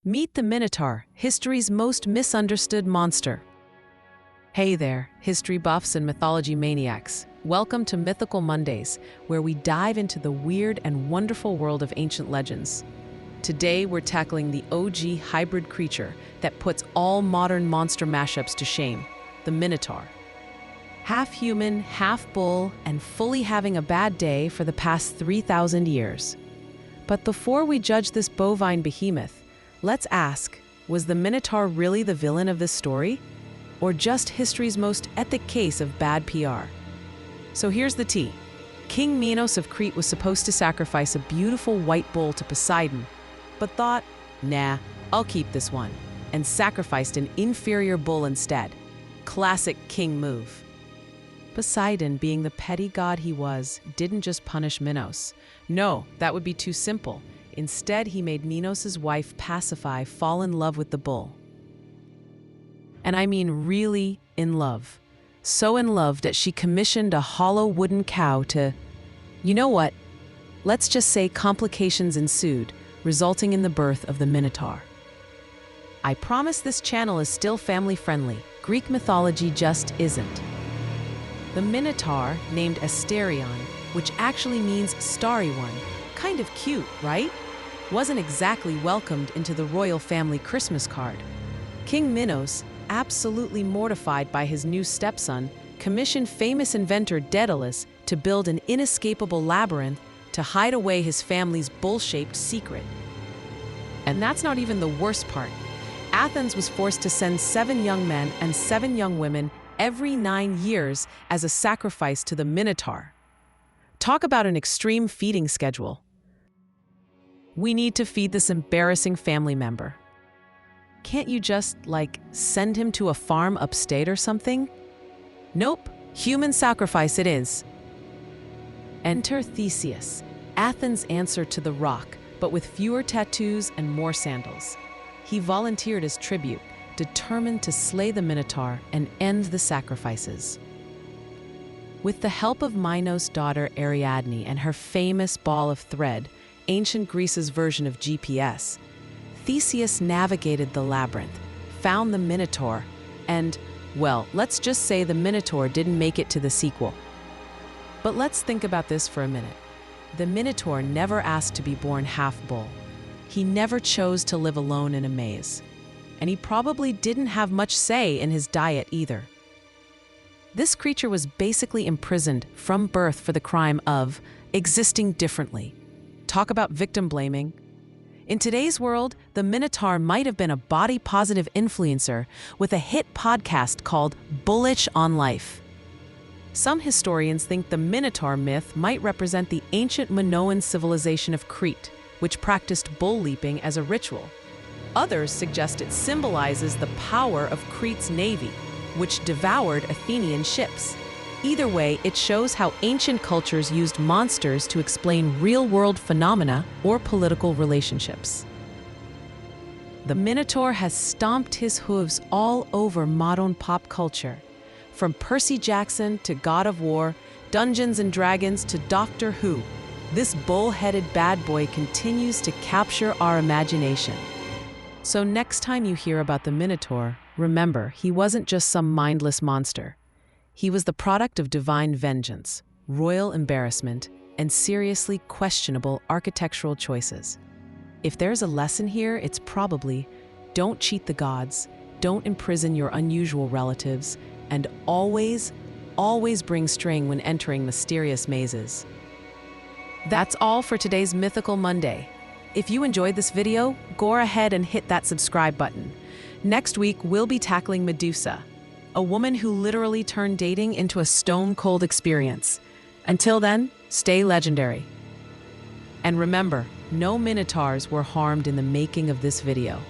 Meet the Minotaur, history's most misunderstood monster. Hey there, history buffs and mythology maniacs. Welcome to Mythical Mondays, where we dive into the weird and wonderful world of ancient legends. Today, we're tackling the OG hybrid creature that puts all modern monster mashups to shame, the Minotaur. Half human, half bull, and fully having a bad day for the past 3,000 years. But before we judge this bovine behemoth, let's ask, was the Minotaur really the villain of this story? Or just history's most epic case of bad PR? So here's the tea. King Minos of Crete was supposed to sacrifice a beautiful white bull to Poseidon, but thought, nah, I'll keep this one, and sacrificed an inferior bull instead. Classic king move. Poseidon, being the petty god he was, didn't just punish Minos. No, that would be too simple. Instead, he made Minos' wife Pasiphae fall in love with the bull. And I mean really in love. So in love that she commissioned a hollow wooden cow to... You know what? Let's just say complications ensued, resulting in the birth of the Minotaur. I promise this channel is still family-friendly. Greek mythology just isn't. The Minotaur, named Asterion, which actually means starry one, kind of cute, right? Wasn't exactly welcomed into the royal family Christmas card. King Minos, absolutely mortified by his new stepson, commissioned famous inventor Daedalus to build an inescapable labyrinth to hide away his family's bull-shaped secret. And that's not even the worst part. Athens was forced to send 7 young men and 7 young women every 9 years as a sacrifice to the Minotaur. Talk about an extreme feeding schedule. We need to feed this embarrassing family member. Can't you just, send him to a farm upstate or something? Nope, human sacrifice it is. Enter Theseus, Athens' answer to the rock, but with fewer tattoos and more sandals. He volunteered as tribute, determined to slay the Minotaur and end the sacrifices. With the help of Minos' daughter Ariadne and her famous ball of thread, ancient Greece's version of GPS, Theseus navigated the labyrinth, found the Minotaur, and, well, let's just say the Minotaur didn't make it to the sequel. But let's think about this for a minute. The Minotaur never asked to be born half bull. He never chose to live alone in a maze. And he probably didn't have much say in his diet either. This creature was basically imprisoned from birth for the crime of existing differently. Talk about victim blaming. In today's world, the Minotaur might have been a body-positive influencer with a hit podcast called Bullish on Life. Some historians think the Minotaur myth might represent the ancient Minoan civilization of Crete, which practiced bull leaping as a ritual. Others suggest it symbolizes the power of Crete's navy, which devoured Athenian ships. Either way, it shows how ancient cultures used monsters to explain real-world phenomena or political relationships. The Minotaur has stomped his hooves all over modern pop culture. From Percy Jackson to God of War, Dungeons and Dragons to Doctor Who, this bull-headed bad boy continues to capture our imagination. So next time you hear about the Minotaur, remember, he wasn't just some mindless monster. He was the product of divine vengeance, royal embarrassment, and seriously questionable architectural choices. If there's a lesson here, it's probably, don't cheat the gods, don't imprison your unusual relatives, and always bring string when entering mysterious mazes. That's all for today's Mythical Monday. If you enjoyed this video, go ahead and hit that subscribe button. Next week, we'll be tackling Medusa, a woman who literally turned dating into a stone-cold experience. Until then, stay legendary. And remember, no Minotaurs were harmed in the making of this video.